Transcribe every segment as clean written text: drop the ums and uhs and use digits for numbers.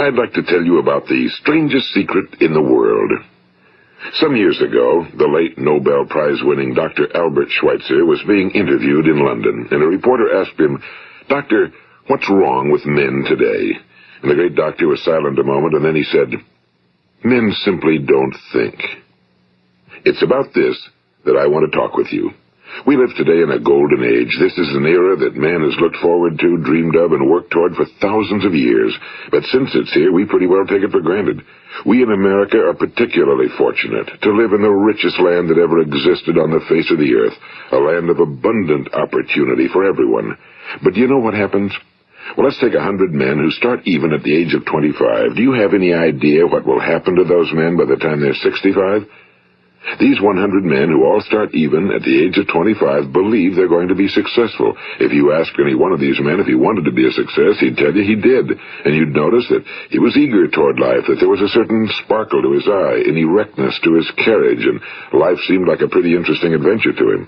I'd like to tell you about the strangest secret in the world. Some years ago, the late Nobel Prize-winning Dr. Albert Schweitzer was being interviewed in London, and a reporter asked him, "Doctor, what's wrong with men today?" And the great doctor was silent a moment, and then he said, "Men simply don't think." It's about this that I want to talk with you. We live today in a golden age. This is an era that man has looked forward to, dreamed of, and worked toward for thousands of years. But since it's here, we pretty well take it for granted. We in America are particularly fortunate to live in the richest land that ever existed on the face of the earth, a land of abundant opportunity for everyone. But do you know what happens? Well, let's take 100 men who start even at the age of 25. Do you have any idea what will happen to those men by the time they're 65? These 100 men who all start even at the age of 25 believe they're going to be successful. If you asked any one of these men if he wanted to be a success, he'd tell you he did. And you'd notice that he was eager toward life, that there was a certain sparkle to his eye, an erectness to his carriage, and life seemed like a pretty interesting adventure to him.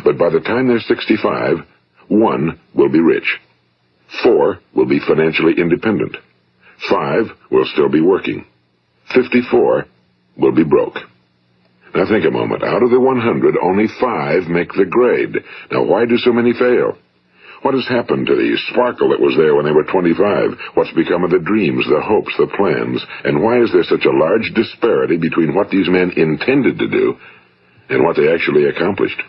But by the time they're 65, 1 will be rich. 4 will be financially independent. 5 will still be working. 54 will be broke. Now think a moment. Out of the 100, only 5 make the grade. Now why do so many fail? What has happened to the sparkle that was there when they were 25? What's become of the dreams, the hopes, the plans? And why is there such a large disparity between what these men intended to do and what they actually accomplished?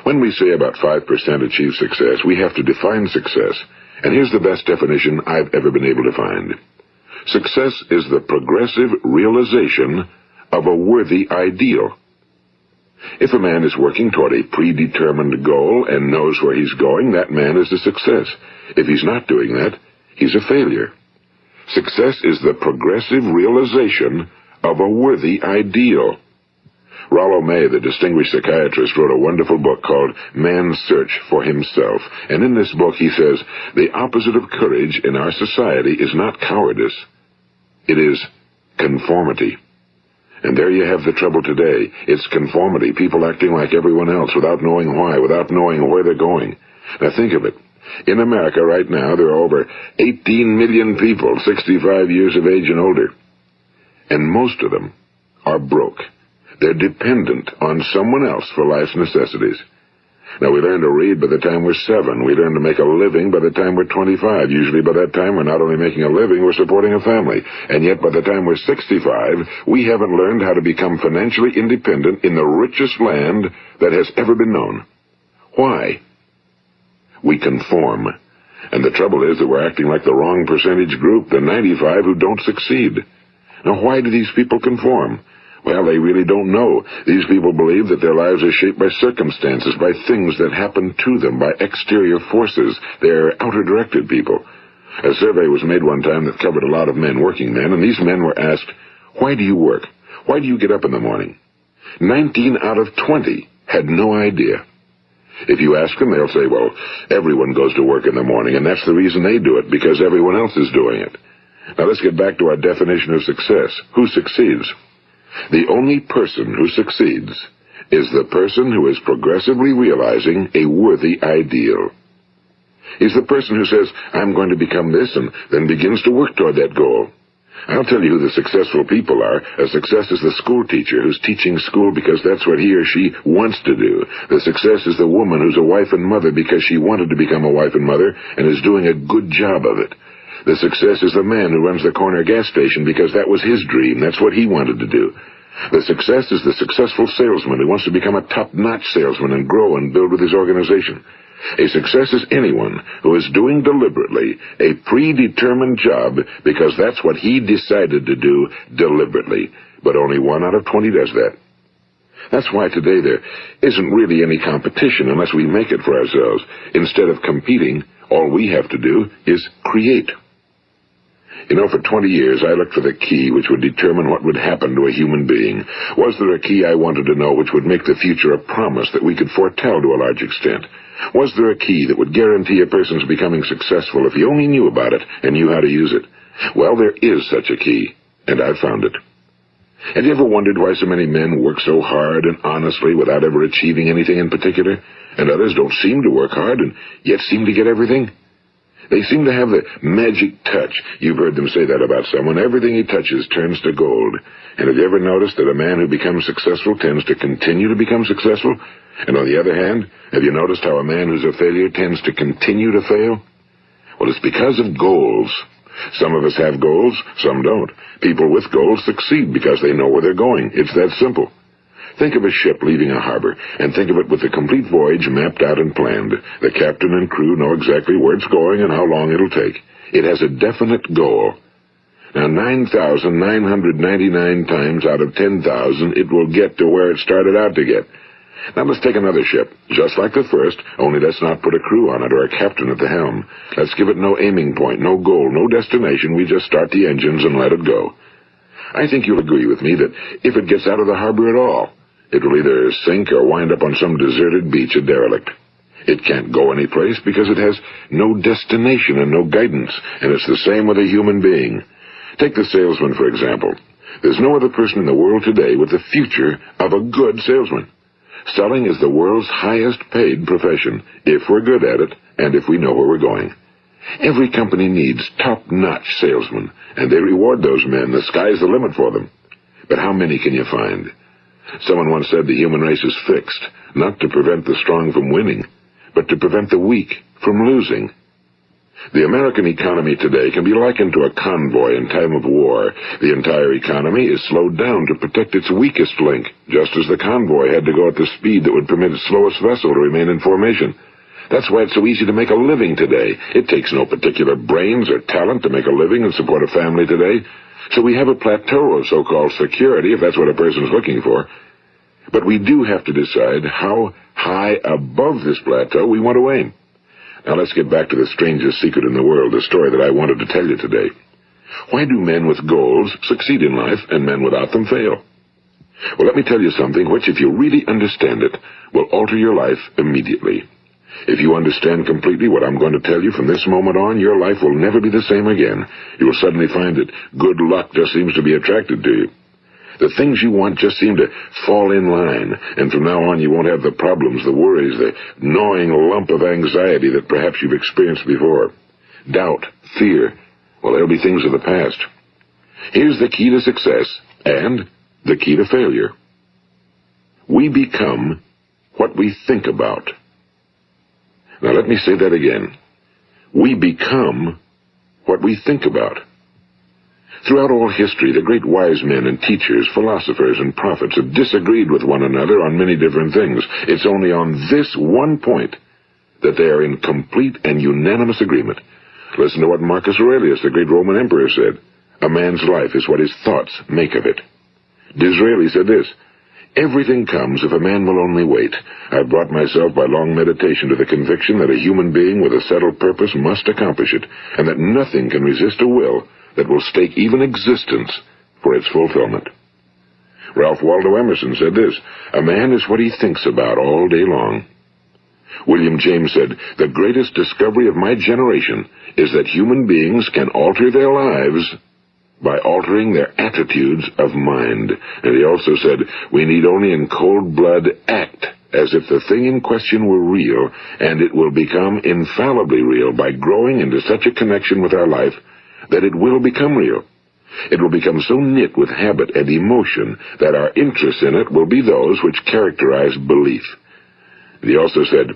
When we say about 5% achieve success, we have to define success. And here's the best definition I've ever been able to find. Success is the progressive realization of a worthy ideal. If a man is working toward a predetermined goal and knows where he's going, that man is a success. If he's not doing that, he's a failure. Success is the progressive realization of a worthy ideal. Rollo May, the distinguished psychiatrist, wrote a wonderful book called Man's Search for Himself. And in this book he says, the opposite of courage in our society is not cowardice. It is conformity. And there you have the trouble today. It's conformity, people acting like everyone else without knowing why, without knowing where they're going. Now think of it. In America right now, there are over 18 million people 65 years of age and older. And most of them are broke. They're dependent on someone else for life's necessities. Now, we learn to read by the time we're 7. We learn to make a living by the time we're 25. Usually by that time, we're not only making a living, we're supporting a family. And yet, by the time we're 65, we haven't learned how to become financially independent in the richest land that has ever been known. Why? We conform. And the trouble is that we're acting like the wrong percentage group, the 95 who don't succeed. Now, why do these people conform? Well, they really don't know. These people believe that their lives are shaped by circumstances, by things that happen to them, by exterior forces. They're outer-directed people. A survey was made one time that covered a lot of men, working men, and these men were asked, why do you work? Why do you get up in the morning? 19 out of 20 had no idea. If you ask them, they'll say, well, everyone goes to work in the morning, and that's the reason they do it, because everyone else is doing it. Now let's get back to our definition of success. Who succeeds? The only person who succeeds is the person who is progressively realizing a worthy ideal. He's the person who says, I'm going to become this, and then begins to work toward that goal. I'll tell you who the successful people are. A success is the school teacher who's teaching school because that's what he or she wants to do. The success is the woman who's a wife and mother because she wanted to become a wife and mother and is doing a good job of it. The success is the man who runs the corner gas station because that was his dream. That's what he wanted to do. The success is the successful salesman who wants to become a top-notch salesman and grow and build with his organization. A success is anyone who is doing deliberately a predetermined job because that's what he decided to do deliberately. But only 1 out of 20 does that. That's why today there isn't really any competition unless we make it for ourselves. Instead of competing, all we have to do is create. You know, for 20 years, I looked for the key which would determine what would happen to a human being. Was there a key I wanted to know which would make the future a promise that we could foretell to a large extent? Was there a key that would guarantee a person's becoming successful if he only knew about it and knew how to use it? Well, there is such a key, and I've found it. Have you ever wondered why so many men work so hard and honestly without ever achieving anything in particular, and others don't seem to work hard and yet seem to get everything? They seem to have the magic touch. You've heard them say that about someone. Everything he touches turns to gold. And have you ever noticed that a man who becomes successful tends to continue to become successful? And on the other hand, have you noticed how a man who's a failure tends to continue to fail? Well, it's because of goals. Some of us have goals, some don't. People with goals succeed because they know where they're going. It's that simple. Think of a ship leaving a harbor, and think of it with the complete voyage mapped out and planned. The captain and crew know exactly where it's going and how long it'll take. It has a definite goal. Now, 9,999 times out of 10,000, it will get to where it started out to get. Now let's take another ship, just like the first, only let's not put a crew on it or a captain at the helm. Let's give it no aiming point, no goal, no destination. We just start the engines and let it go. I think you'll agree with me that if it gets out of the harbor at all, it will either sink or wind up on some deserted beach, a derelict. It can't go anyplace because it has no destination and no guidance, and it's the same with a human being. Take the salesman, for example. There's no other person in the world today with the future of a good salesman. Selling is the world's highest paid profession, if we're good at it and if we know where we're going. Every company needs top-notch salesmen, and they reward those men. The sky's the limit for them. But how many can you find? Someone once said the human race is fixed, not to prevent the strong from winning, but to prevent the weak from losing. The American economy today can be likened to a convoy in time of war. The entire economy is slowed down to protect its weakest link, just as the convoy had to go at the speed that would permit its slowest vessel to remain in formation. That's why it's so easy to make a living today. It takes no particular brains or talent to make a living and support a family today. So we have a plateau of so-called security, if that's what a person's looking for. But we do have to decide how high above this plateau we want to aim. Now let's get back to the strangest secret in the world, the story that I wanted to tell you today. Why do men with goals succeed in life and men without them fail? Well, let me tell you something which, if you really understand it, will alter your life immediately. If you understand completely what I'm going to tell you from this moment on, your life will never be the same again. You will suddenly find that good luck just seems to be attracted to you. The things you want just seem to fall in line, and from now on you won't have the problems, the worries, the gnawing lump of anxiety that perhaps you've experienced before. Doubt, fear, well, they'll be things of the past. Here's the key to success and the key to failure. We become what we think about. Now let me say that again. We become what we think about. Throughout all history, the great wise men and teachers, philosophers and prophets have disagreed with one another on many different things. It's only on this one point that they are in complete and unanimous agreement. Listen to what Marcus Aurelius, the great Roman emperor, said. A man's life is what his thoughts make of it. Disraeli said this. Everything comes if a man will only wait. I've brought myself by long meditation to the conviction that a human being with a settled purpose must accomplish it, and that nothing can resist a will that will stake even existence for its fulfillment. Ralph Waldo Emerson said this, a man is what he thinks about all day long. William James said, the greatest discovery of my generation is that human beings can alter their lives by altering their attitudes of mind. And he also said, we need only in cold blood act as if the thing in question were real, and it will become infallibly real by growing into such a connection with our life that it will become real. It will become so knit with habit and emotion that our interest in it will be those which characterize belief. And he also said,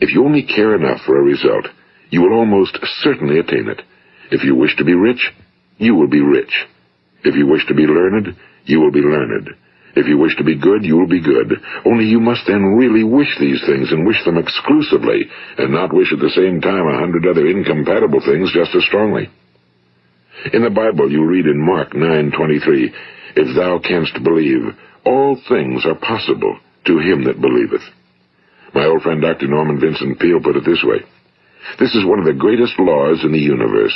if you only care enough for a result, you will almost certainly attain it. If you wish to be rich, you will be rich. If you wish to be learned, you will be learned. If you wish to be good, you will be good. Only you must then really wish these things and wish them exclusively, and not wish at the same time 100 other incompatible things just as strongly. In the Bible you read in Mark 9:23, if thou canst believe, all things are possible to him that believeth. My old friend Dr. Norman Vincent Peale put it this way, this is one of the greatest laws in the universe.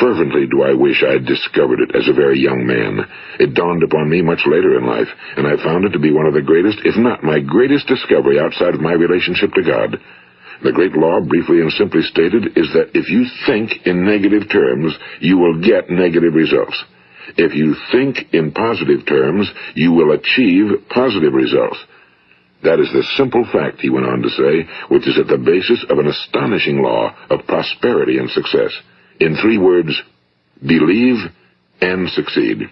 Fervently do I wish I had discovered it as a very young man. It dawned upon me much later in life, and I found it to be one of the greatest, if not my greatest discovery outside of my relationship to God. The great law, briefly and simply stated, is that if you think in negative terms, you will get negative results. If you think in positive terms, you will achieve positive results. That is the simple fact, he went on to say, which is at the basis of an astonishing law of prosperity and success. In 3 words, believe and succeed.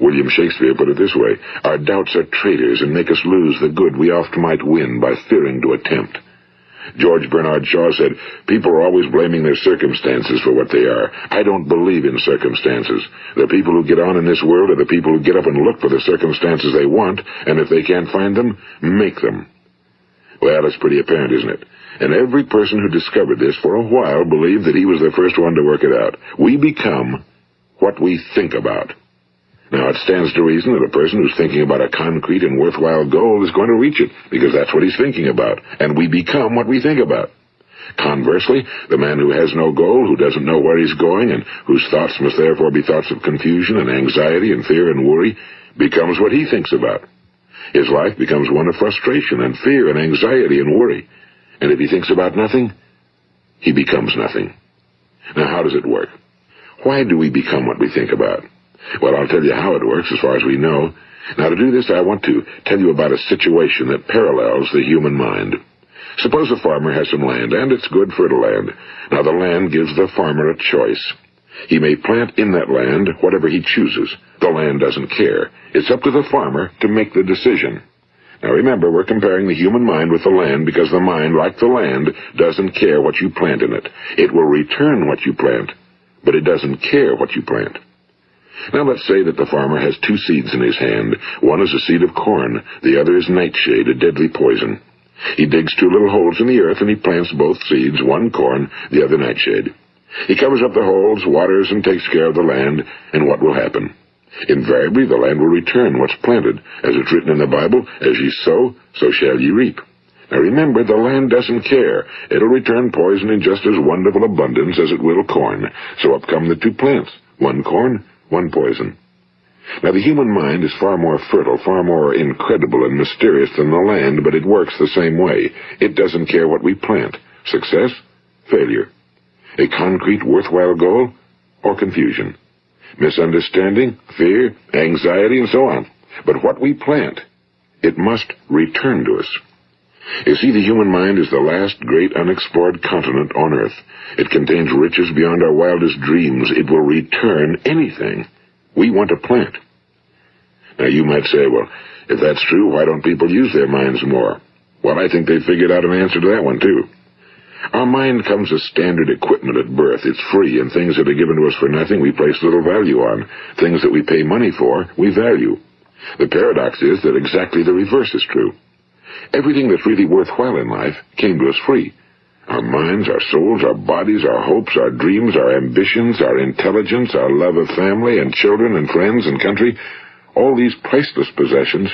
William Shakespeare put it this way: our doubts are traitors and make us lose the good we oft might win by fearing to attempt. George Bernard Shaw said, people are always blaming their circumstances for what they are. I don't believe in circumstances. The people who get on in this world are the people who get up and look for the circumstances they want, and if they can't find them, make them. Well, it's pretty apparent, isn't it? And every person who discovered this for a while believed that he was the first one to work it out. We become what we think about. Now, it stands to reason that a person who's thinking about a concrete and worthwhile goal is going to reach it, because that's what he's thinking about, and we become what we think about. Conversely, the man who has no goal, who doesn't know where he's going, and whose thoughts must therefore be thoughts of confusion and anxiety and fear and worry, becomes what he thinks about. His life becomes one of frustration and fear and anxiety and worry. And if he thinks about nothing, he becomes nothing. Now, how does it work? Why do we become what we think about? Well, I'll tell you how it works as far as we know. Now, to do this, I want to tell you about a situation that parallels the human mind. Suppose a farmer has some land, and it's good fertile land. Now, the land gives the farmer a choice. He may plant in that land whatever he chooses. The land doesn't care. It's up to the farmer to make the decision. Now, remember, we're comparing the human mind with the land because the mind, like the land, doesn't care what you plant in it. It will return what you plant, but it doesn't care what you plant. Now let's say that the farmer has 2 seeds in his hand. One is a seed of corn, the other is nightshade, a deadly poison. He digs 2 little holes in the earth and he plants both seeds, one corn, the other nightshade. He covers up the holes, waters, and takes care of the land, and what will happen? Invariably the land will return what's planted. As it's written in the Bible, as ye sow, so shall ye reap. Now remember, the land doesn't care. It'll return poison in just as wonderful abundance as it will corn. So up come the 2 plants, one corn, one poison. Now, the human mind is far more fertile, far more incredible and mysterious than the land, but it works the same way. It doesn't care what we plant. Success, failure. A concrete, worthwhile goal, or confusion. Misunderstanding, fear, anxiety, and so on. But what we plant, it must return to us. You see, the human mind is the last great unexplored continent on Earth. It contains riches beyond our wildest dreams. It will return anything we want to plant. Now, you might say, well, if that's true, why don't people use their minds more? Well, I think they figured out an answer to that one, too. Our mind comes as standard equipment at birth. It's free, and things that are given to us for nothing we place little value on. Things that we pay money for, we value. The paradox is that exactly the reverse is true. Everything that's really worthwhile in life came to us free. Our minds, our souls, our bodies, our hopes, our dreams, our ambitions, our intelligence, our love of family and children and friends and country, all these priceless possessions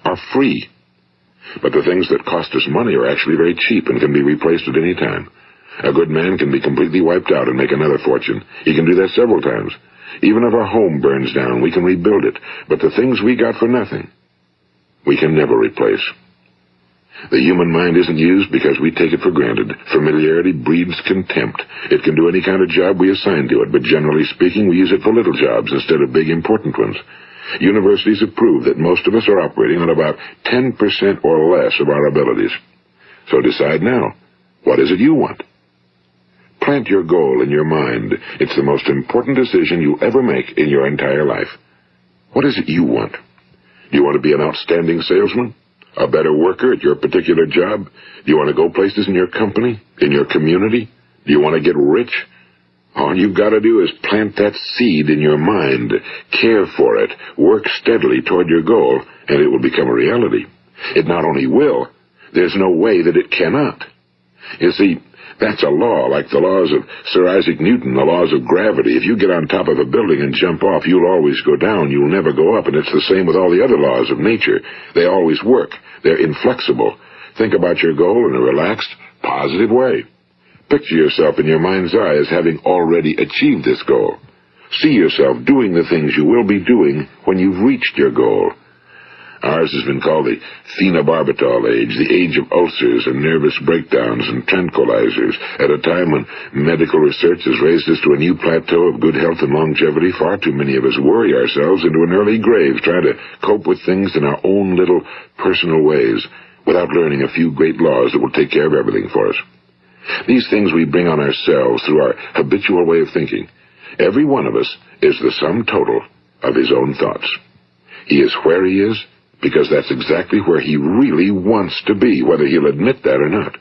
are free. But the things that cost us money are actually very cheap and can be replaced at any time. A good man can be completely wiped out and make another fortune. He can do that several times. Even if our home burns down, we can rebuild it. But the things we got for nothing, we can never replace. The human mind isn't used because we take it for granted. Familiarity breeds contempt. It can do any kind of job we assign to it, but generally speaking, we use it for little jobs instead of big, important ones. Universities have proved that most of us are operating on about 10% or less of our abilities. So decide now, what is it you want? Plant your goal in your mind. It's the most important decision you'll ever make in your entire life. What is it you want? Do you want to be an outstanding salesman? A better worker at your particular job? Do you want to go places in your company? In your community? Do you want to get rich? All you've got to do is plant that seed in your mind, care for it, work steadily toward your goal, and it will become a reality. It not only will, there's no way that it cannot. You see, that's a law, like the laws of Sir Isaac Newton, the laws of gravity. If you get on top of a building and jump off, you'll always go down. You'll never go up, and it's the same with all the other laws of nature. They always work. They're inflexible. Think about your goal in a relaxed, positive way. Picture yourself in your mind's eye as having already achieved this goal. See yourself doing the things you will be doing when you've reached your goal. Ours has been called the phenobarbital age, the age of ulcers and nervous breakdowns and tranquilizers, at a time when medical research has raised us to a new plateau of good health and longevity. Far too many of us worry ourselves into an early grave, trying to cope with things in our own little personal ways, without learning a few great laws that will take care of everything for us. These things we bring on ourselves through our habitual way of thinking. Every one of us is the sum total of his own thoughts. He is where he is because that's exactly where he really wants to be, whether he'll admit that or not.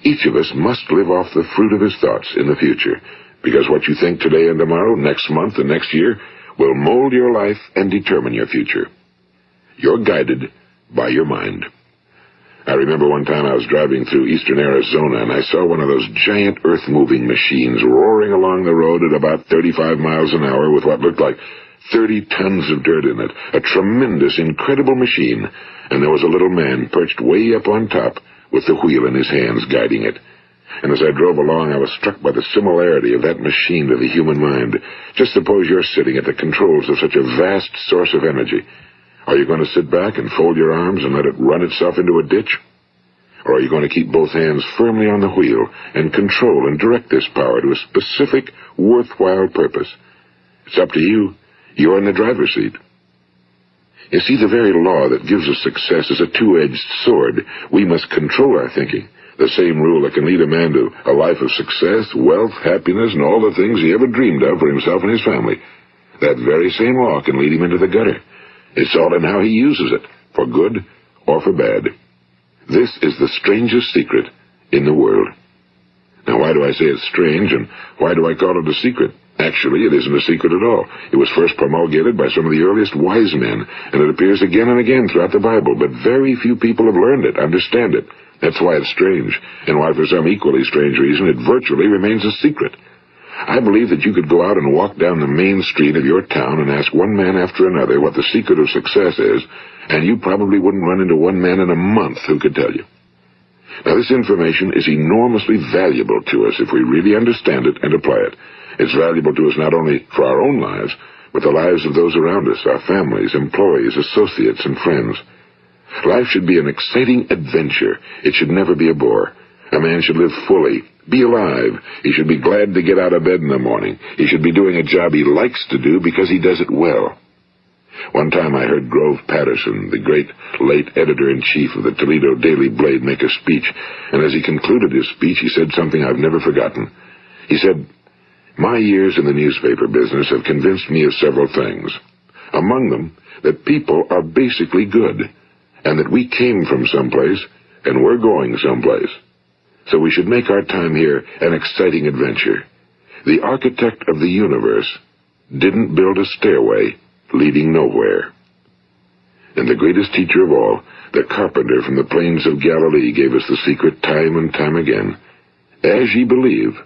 Each of us must live off the fruit of his thoughts in the future, because what you think today and tomorrow, next month and next year, will mold your life and determine your future. You're guided by your mind. I remember one time I was driving through eastern Arizona, and I saw one of those giant earth-moving machines roaring along the road at about 35 miles an hour with what looked like 30 tons of dirt in it. A tremendous, incredible machine, and there was a little man perched way up on top with the wheel in his hands guiding it. And as I drove along, I was struck by the similarity of that machine to the human mind. Just suppose you're sitting at the controls of such a vast source of energy. Are you going to sit back and fold your arms and let it run itself into a ditch? Or are you going to keep both hands firmly on the wheel and control and direct this power to a specific, worthwhile purpose? It's up to you. You're in the driver's seat. You see, the very law that gives us success is a two-edged sword. We must control our thinking. The same rule that can lead a man to a life of success, wealth, happiness, and all the things he ever dreamed of for himself and his family. That very same law can lead him into the gutter. It's all in how he uses it, for good or for bad. This is the strangest secret in the world. Now, why do I say it's strange, and why do I call it a secret? Actually, it isn't a secret at all. It was first promulgated by some of the earliest wise men, and it appears again and again throughout the Bible, but very few people have learned it, understand it. That's why it's strange, and why for some equally strange reason it virtually remains a secret. I believe that you could go out and walk down the main street of your town and ask one man after another what the secret of success is, and you probably wouldn't run into one man in a month who could tell you. Now, this information is enormously valuable to us if we really understand it and apply it. It's valuable to us not only for our own lives, but the lives of those around us, our families, employees, associates, and friends. Life should be an exciting adventure. It should never be a bore. A man should live fully, be alive. He should be glad to get out of bed in the morning. He should be doing a job he likes to do because he does it well. One time I heard Grove Patterson, the great late editor-in-chief of the Toledo Daily Blade, make a speech, and as he concluded his speech, he said something I've never forgotten. He said, "My years in the newspaper business have convinced me of several things. Among them, that people are basically good, and that we came from someplace, and we're going someplace. So we should make our time here an exciting adventure. The architect of the universe didn't build a stairway leading nowhere." And the greatest teacher of all, the carpenter from the plains of Galilee, gave us the secret time and time again. As ye believe,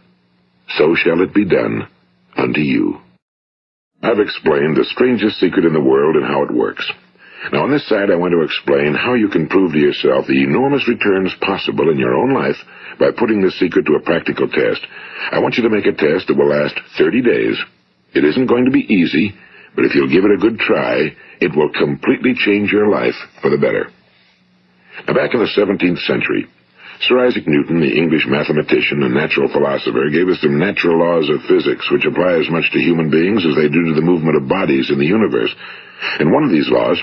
so shall it be done unto you. I've explained the strangest secret in the world and how it works. Now, on this side, I want to explain how you can prove to yourself the enormous returns possible in your own life by putting this secret to a practical test. I want you to make a test that will last 30 days. It isn't going to be easy, but if you'll give it a good try, it will completely change your life for the better. Now, back in the 17th century, Sir Isaac Newton, the English mathematician and natural philosopher, gave us some natural laws of physics which apply as much to human beings as they do to the movement of bodies in the universe. And one of these laws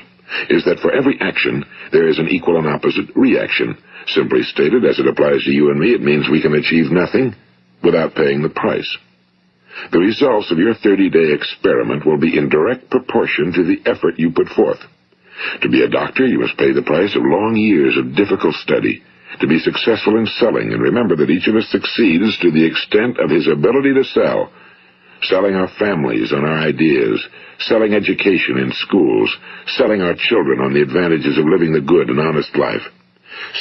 is that for every action, there is an equal and opposite reaction. Simply stated, as it applies to you and me, it means we can achieve nothing without paying the price. The results of your 30-day experiment will be in direct proportion to the effort you put forth. To be a doctor, you must pay the price of long years of difficult study. To be successful in selling, and remember that each of us succeeds to the extent of his ability to sell. Selling our families on our ideas, selling education in schools, selling our children on the advantages of living the good and honest life,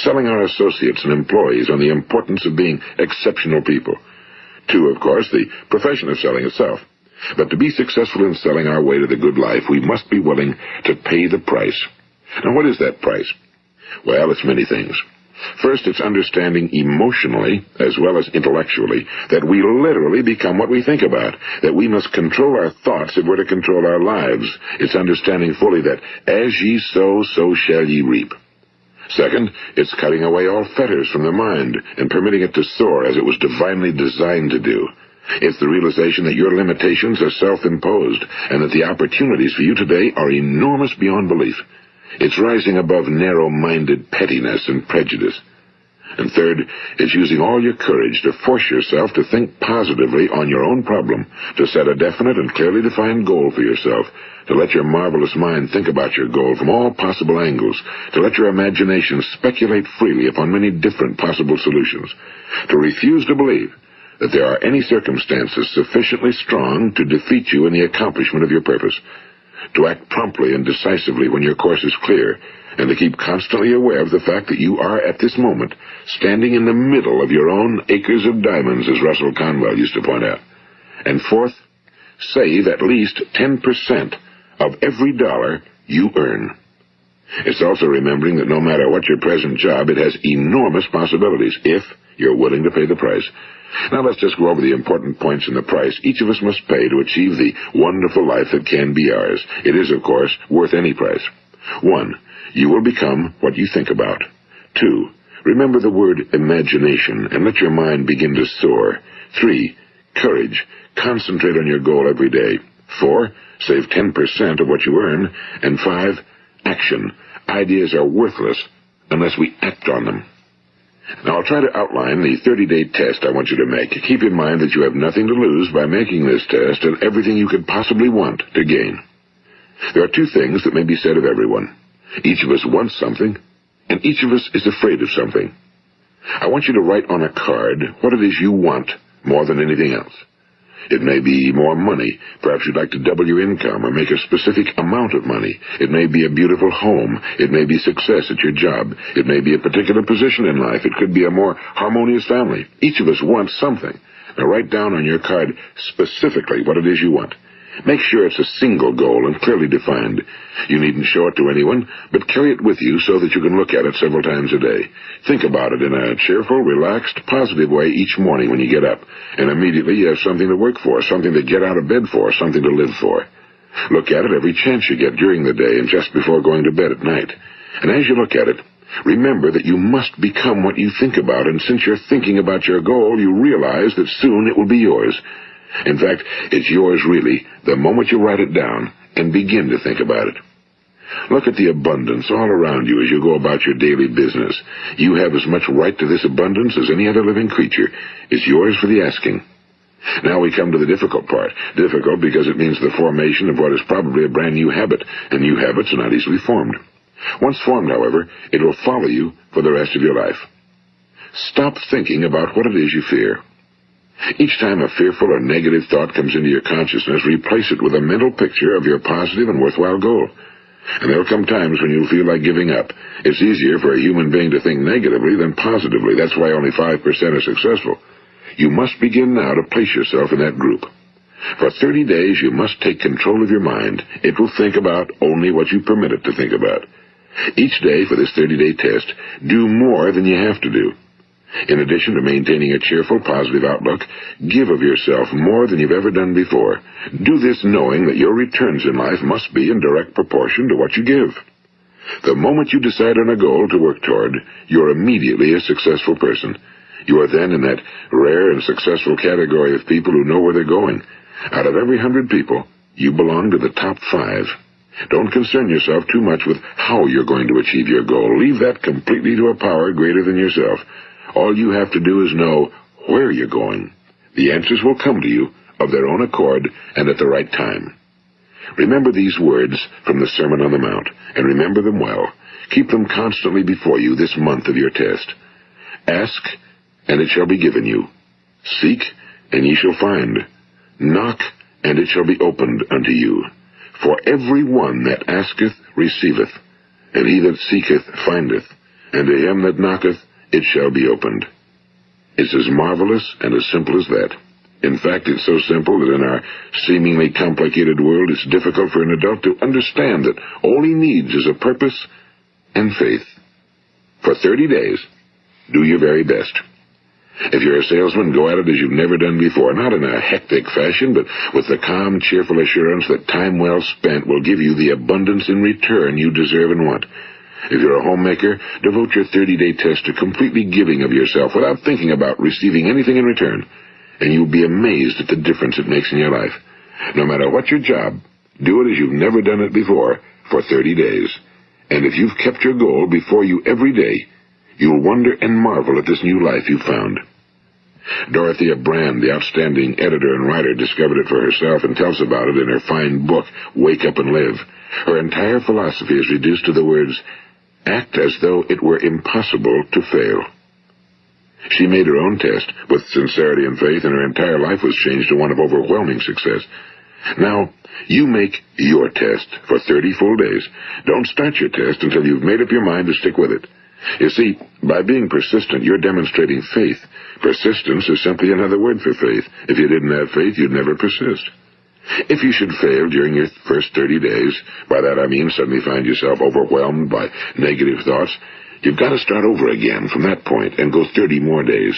selling our associates and employees on the importance of being exceptional people. To, of course, the profession of selling itself. But to be successful in selling our way to the good life, we must be willing to pay the price. Now, what is that price? Well, it's many things. First, it's understanding emotionally, as well as intellectually, that we literally become what we think about, that we must control our thoughts if we're to control our lives. It's understanding fully that as ye sow, so shall ye reap. Second, it's cutting away all fetters from the mind and permitting it to soar as it was divinely designed to do. It's the realization that your limitations are self-imposed and that the opportunities for you today are enormous beyond belief. It's rising above narrow-minded pettiness and prejudice. And third, it's using all your courage to force yourself to think positively on your own problem, to set a definite and clearly defined goal for yourself, to let your marvelous mind think about your goal from all possible angles, to let your imagination speculate freely upon many different possible solutions, to refuse to believe that there are any circumstances sufficiently strong to defeat you in the accomplishment of your purpose, to act promptly and decisively when your course is clear, and to keep constantly aware of the fact that you are, at this moment, standing in the middle of your own acres of diamonds, as Russell Conwell used to point out. And fourth, save at least 10% of every dollar you earn. It's also remembering that no matter what your present job, it has enormous possibilities, if you're willing to pay the price. Now let's just go over the important points in the price each of us must pay to achieve the wonderful life that can be ours. It is, of course, worth any price. 1. You will become what you think about. 2. Remember the word imagination and let your mind begin to soar. 3. Courage. Concentrate on your goal every day. 4. Save 10% of what you earn. And 5. Action. Ideas are worthless unless we act on them. Now, I'll try to outline the 30-day test I want you to make. Keep in mind that you have nothing to lose by making this test and everything you could possibly want to gain. There are 2 things that may be said of everyone. Each of us wants something, and each of us is afraid of something. I want you to write on a card what it is you want more than anything else. It may be more money. Perhaps you'd like to double your income or make a specific amount of money. It may be a beautiful home. It may be success at your job. It may be a particular position in life. It could be a more harmonious family. Each of us wants something. Now write down on your card specifically what it is you want. Make sure it's a single goal and clearly defined. You needn't show it to anyone, but carry it with you so that you can look at it several times a day. Think about it in a cheerful, relaxed, positive way each morning when you get up, and immediately you have something to work for, something to get out of bed for, something to live for. Look at it every chance you get during the day and just before going to bed at night. And as you look at it, remember that you must become what you think about, and since you're thinking about your goal, you realize that soon it will be yours. In fact, it's yours really the moment you write it down and begin to think about it. Look at the abundance all around you as you go about your daily business. You have as much right to this abundance as any other living creature. It's yours for the asking. Now we come to the difficult part. Difficult because it means the formation of what is probably a brand new habit, and new habits are not easily formed. Once formed, however, it will follow you for the rest of your life. Stop thinking about what it is you fear. Each time a fearful or negative thought comes into your consciousness, replace it with a mental picture of your positive and worthwhile goal. And there will come times when you'll feel like giving up. It's easier for a human being to think negatively than positively. That's why only 5% are successful. You must begin now to place yourself in that group. For 30 days, you must take control of your mind. It will think about only what you permit it to think about. Each day for this 30-day test, do more than you have to do. In addition to maintaining a cheerful, positive outlook, give of yourself more than you've ever done before. Do this knowing that your returns in life must be in direct proportion to what you give. The moment you decide on a goal to work toward, you're immediately a successful person. You are then in that rare and successful category of people who know where they're going. Out of every 100 people, you belong to the top 5. Don't concern yourself too much with how you're going to achieve your goal. Leave that completely to a power greater than yourself. All you have to do is know where you're going. The answers will come to you of their own accord and at the right time. Remember these words from the Sermon on the Mount, and remember them well. Keep them constantly before you this month of your test. Ask, and it shall be given you. Seek, and ye shall find. Knock, and it shall be opened unto you. For every one that asketh receiveth, and he that seeketh findeth, and to him that knocketh it shall be opened. It's as marvelous and as simple as that. In fact, it's so simple that in our seemingly complicated world, it's difficult for an adult to understand that all he needs is a purpose and faith. For 30 days, do your very best. If you're a salesman, go at it as you've never done before, not in a hectic fashion, but with the calm, cheerful assurance that time well spent will give you the abundance in return you deserve and want. If you're a homemaker, devote your 30-day test to completely giving of yourself without thinking about receiving anything in return, and you'll be amazed at the difference it makes in your life. No matter what your job, do it as you've never done it before for 30 days. And if you've kept your goal before you every day, you'll wonder and marvel at this new life you've found. Dorothea Brand, the outstanding editor and writer, discovered it for herself and tells about it in her fine book, Wake Up and Live. Her entire philosophy is reduced to the words, act as though it were impossible to fail. She made her own test with sincerity and faith, and her entire life was changed to one of overwhelming success. Now, you make your test for 30 full days. Don't start your test until you've made up your mind to stick with it. You see, by being persistent, you're demonstrating faith. Persistence is simply another word for faith. If you didn't have faith, you'd never persist. If you should fail during your first 30 days, by that I mean suddenly find yourself overwhelmed by negative thoughts, you've got to start over again from that point and go 30 more days.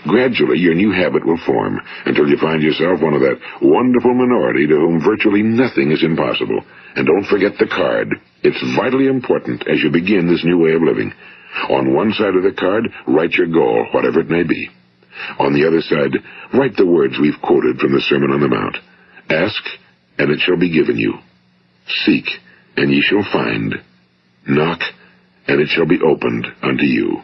Gradually, your new habit will form until you find yourself one of that wonderful minority to whom virtually nothing is impossible. And don't forget the card. It's vitally important as you begin this new way of living. On one side of the card, write your goal, whatever it may be. On the other side, write the words we've quoted from the Sermon on the Mount. Ask, and it shall be given you. Seek, and ye shall find. Knock, and it shall be opened unto you.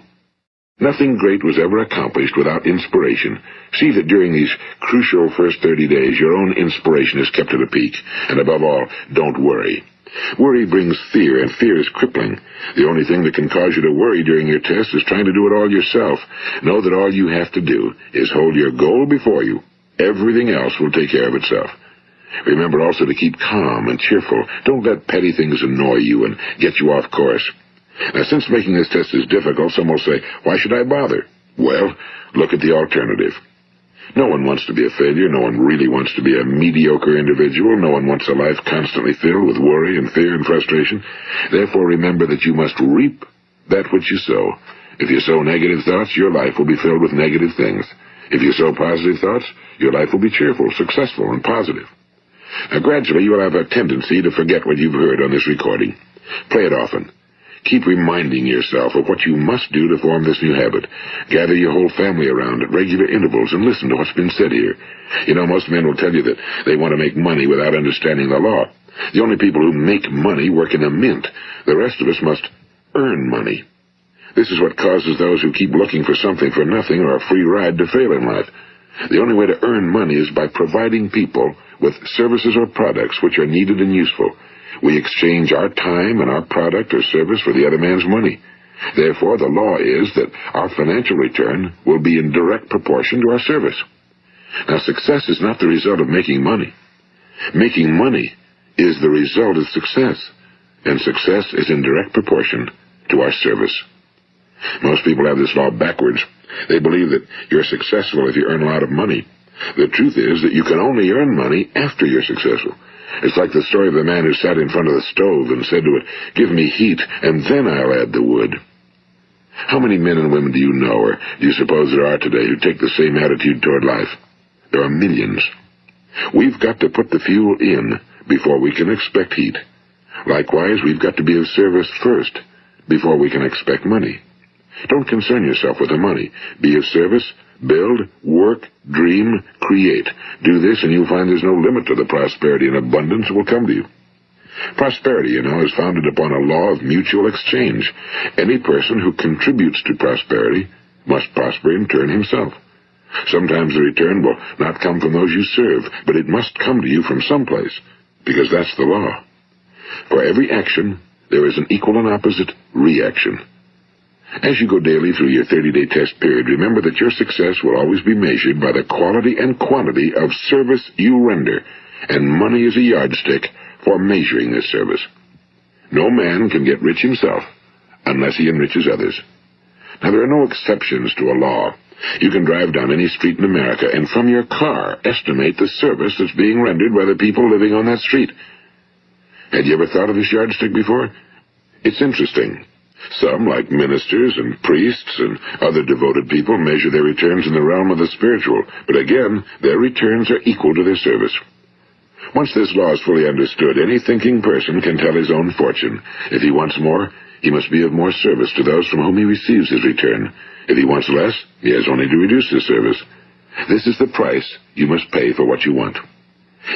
Nothing great was ever accomplished without inspiration. See that during these crucial first 30 days, your own inspiration is kept at a peak. And above all, don't worry. Worry brings fear, and fear is crippling. The only thing that can cause you to worry during your test is trying to do it all yourself. Know that all you have to do is hold your goal before you. Everything else will take care of itself. Remember also to keep calm and cheerful. Don't let petty things annoy you and get you off course. Now, since making this test is difficult, some will say, why should I bother? Well, look at the alternative. No one wants to be a failure. No one really wants to be a mediocre individual. No one wants a life constantly filled with worry and fear and frustration. Therefore, remember that you must reap that which you sow. If you sow negative thoughts, your life will be filled with negative things. If you sow positive thoughts, your life will be cheerful, successful, and positive. Now, gradually, you will have a tendency to forget what you've heard on this recording. Play it often. Keep reminding yourself of what you must do to form this new habit. Gather your whole family around at regular intervals and listen to what's been said here. You know, most men will tell you that they want to make money without understanding the law. The only people who make money work in a mint. The rest of us must earn money. This is what causes those who keep looking for something for nothing or a free ride to fail in life. The only way to earn money is by providing people with services or products which are needed and useful. We exchange our time and our product or service for the other man's money. Therefore, the law is that our financial return will be in direct proportion to our service. Now, success is not the result of making money. Making money is the result of success, and success is in direct proportion to our service. Most people have this law backwards. They believe that you're successful if you earn a lot of money. The truth is that you can only earn money after you're successful. It's like the story of the man who sat in front of the stove and said to it, give me heat, and then I'll add the wood. How many men and women do you know, or do you suppose there are today, who take the same attitude toward life? There are millions. We've got to put the fuel in before we can expect heat. Likewise, we've got to be of service first before we can expect money. Don't concern yourself with the money. Be of service. Build, work, dream, create. Do this and you'll find there's no limit to the prosperity and abundance that will come to you. Prosperity, you know, is founded upon a law of mutual exchange. Any person who contributes to prosperity must prosper in turn himself. Sometimes the return will not come from those you serve, but it must come to you from someplace, because that's the law. For every action, there is an equal and opposite reaction. As you go daily through your 30-day test period, remember that your success will always be measured by the quality and quantity of service you render, and money is a yardstick for measuring this service. No man can get rich himself unless he enriches others. Now, there are no exceptions to a law. You can drive down any street in America and from your car estimate the service that's being rendered by the people living on that street. Had you ever thought of this yardstick before? It's interesting. Some, like ministers and priests and other devoted people, measure their returns in the realm of the spiritual, but again, their returns are equal to their service. Once this law is fully understood, any thinking person can tell his own fortune. If he wants more, he must be of more service to those from whom he receives his return. If he wants less, he has only to reduce his service. This is the price you must pay for what you want.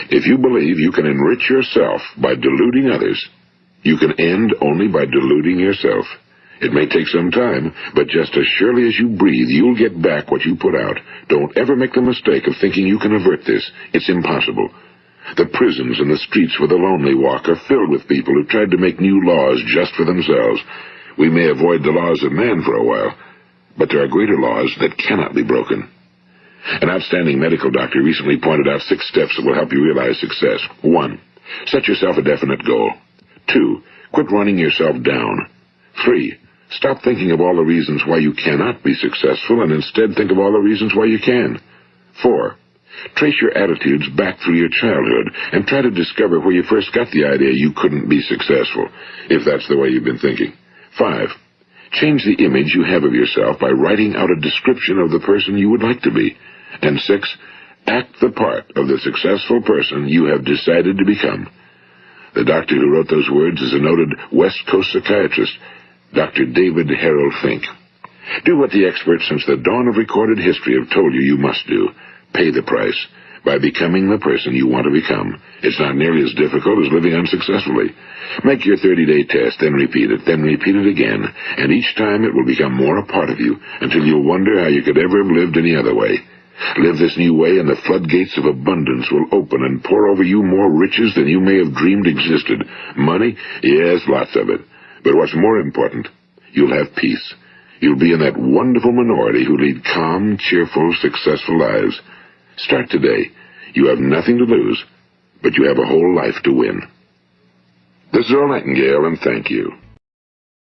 If you believe you can enrich yourself by deluding others, you can end only by deluding yourself. It may take some time, but just as surely as you breathe, you'll get back what you put out. Don't ever make the mistake of thinking you can avert this. It's impossible. The prisons and the streets where the lonely walk are filled with people who tried to make new laws just for themselves. We may avoid the laws of man for a while, but there are greater laws that cannot be broken. An outstanding medical doctor recently pointed out 6 steps that will help you realize success. 1. Set yourself a definite goal. 2. Quit running yourself down. 3. Stop thinking of all the reasons why you cannot be successful and instead think of all the reasons why you can. 4. Trace your attitudes back through your childhood and try to discover where you first got the idea you couldn't be successful, if that's the way you've been thinking. 5. Change the image you have of yourself by writing out a description of the person you would like to be. And 6. Act the part of the successful person you have decided to become. The doctor who wrote those words is a noted West Coast psychiatrist, Dr. David Harold Fink. Do what the experts since the dawn of recorded history have told you you must do. Pay the price by becoming the person you want to become. It's not nearly as difficult as living unsuccessfully. Make your 30-day test, then repeat it again, and each time it will become more a part of you until you'll wonder how you could ever have lived any other way. Live this new way and the floodgates of abundance will open and pour over you more riches than you may have dreamed existed. Money? Yes, lots of it. But what's more important, you'll have peace. You'll be in that wonderful minority who lead calm, cheerful, successful lives. Start today. You have nothing to lose, but you have a whole life to win. This is Earl Nightingale, and thank you.